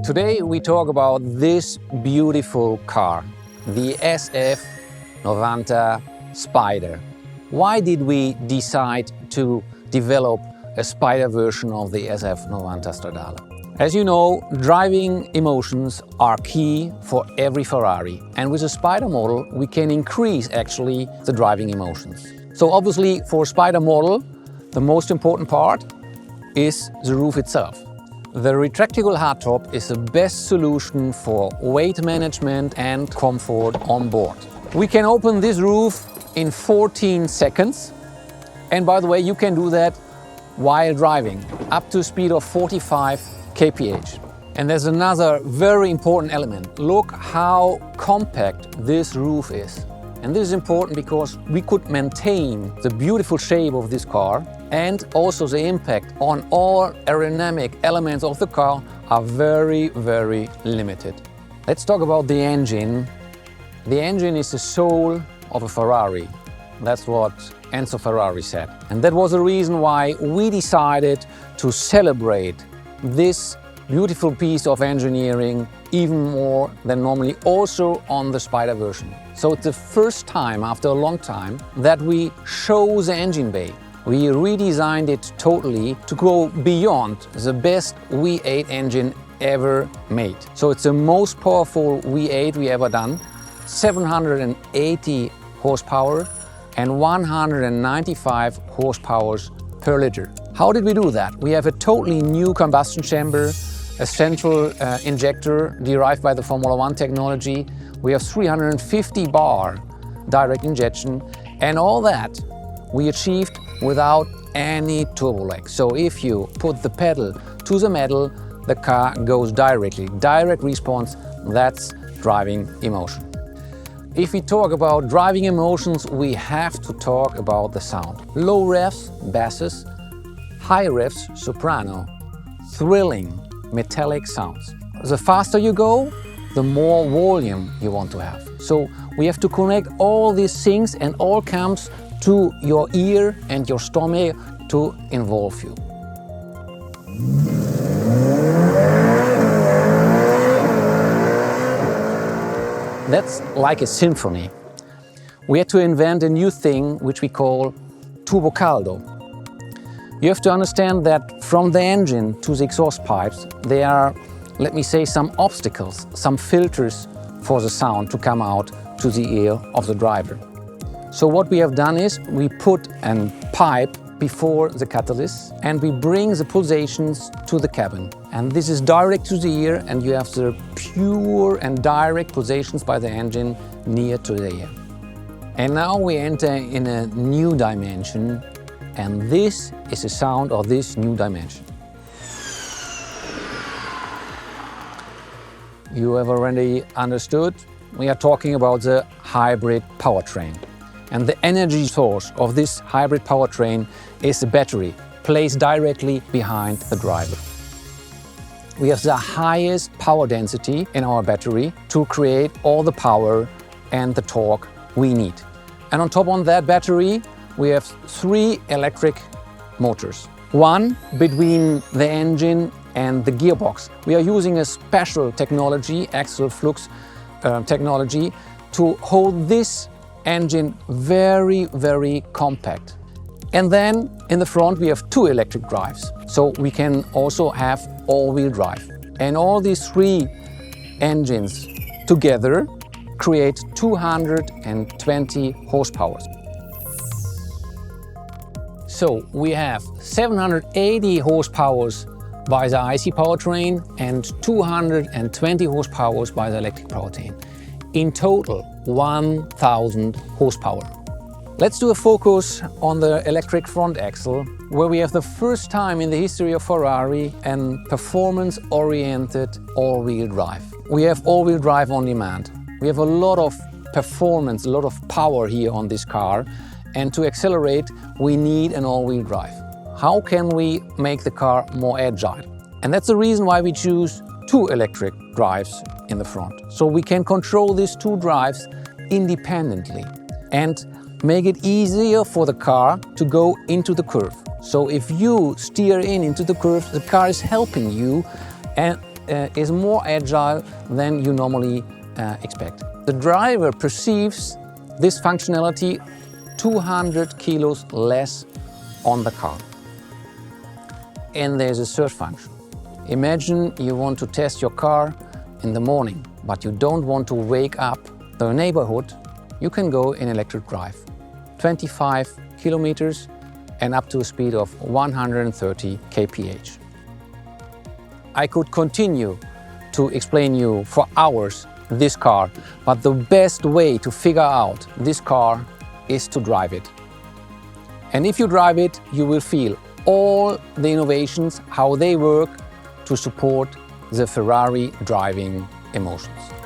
Today we talk about this beautiful car, the SF90 Spider. Why did we decide to develop a Spider version of the SF90 Stradale? As you know, driving emotions are key for every Ferrari, and with a Spider model we can increase actually the driving emotions. So obviously for a Spider model the most important part is the roof itself. The retractable hardtop is the best solution for weight management and comfort on board. We can open this roof in 14 seconds, and by the way you can do that while driving up to a speed of 45 kph. And there's another very important element. Look how compact this roof is. And this is important because we could maintain the beautiful shape of this car, and also the impact on all aerodynamic elements of the car are very, very limited. Let's talk about the engine. The engine is the soul of a Ferrari. That's what Enzo Ferrari said. And that was the reason why we decided to celebrate this beautiful piece of engineering even more than normally, also on the Spider version. So it's the first time after a long time that we show the engine bay. We redesigned it totally to go beyond the best V8 engine ever made. So it's the most powerful V8 we ever done, 780 horsepower and 195 horsepower per liter. How did we do that? We have a totally new combustion chamber, a central injector derived by the Formula One technology. We have 350 bar direct injection, and all that we achieved without any turbo lag. So if you put the pedal to the metal, the car goes directly. Direct response, that's driving emotion. If we talk about driving emotions, we have to talk about the sound. Low revs, basses, high revs, soprano, thrilling, metallic sounds. The faster you go, the more volume you want to have. So we have to connect all these things, and all comes to your ear and your stomach to involve you. That's like a symphony. We had to invent a new thing which we call turbo caldo. You have to understand that from the engine to the exhaust pipes, there are, let me say, some obstacles, some filters for the sound to come out to the ear of the driver. So what we have done is we put a pipe before the catalyst and we bring the pulsations to the cabin. And this is direct to the ear, and you have the pure and direct pulsations by the engine near to the ear. And now we enter in a new dimension, and this is the sound of this new dimension. You have already understood, we are talking about the hybrid powertrain. And the energy source of this hybrid powertrain is the battery, placed directly behind the driver. We have the highest power density in our battery to create all the power and the torque we need. And on top of that battery, we have 3 electric motors. One between the engine and the gearbox. We are using a special technology, axial flux technology, to hold this engine very, very compact. And then in the front we have 2 electric drives, so we can also have all-wheel drive. And all these 3 engines together create 220 horsepower. So we have 780 horsepower by the IC powertrain and 220 horsepower by the electric powertrain. In total, 1000 horsepower. Let's do a focus on the electric front axle, where we have the first time in the history of Ferrari an performance-oriented all-wheel drive. We have all-wheel drive on demand. We have a lot of performance, a lot of power here on this car, and to accelerate we need an all-wheel drive. How can we make the car more agile? And that's the reason why we choose 2 electric drives in the front. So we can control these 2 drives independently and make it easier for the car to go into the curve. So if you steer into the curve, the car is helping you, and is more agile than you normally expect. The driver perceives this functionality 200 kilos less on the car. And there's a third function. Imagine you want to test your car in the morning, but you don't want to wake up the neighborhood. You can go in electric drive, 25 kilometers and up to a speed of 130 kph. I could continue to explain you for hours this car, but the best way to figure out this car is to drive it. And if you drive it, you will feel all the innovations, how they work to support the Ferrari driving emotions.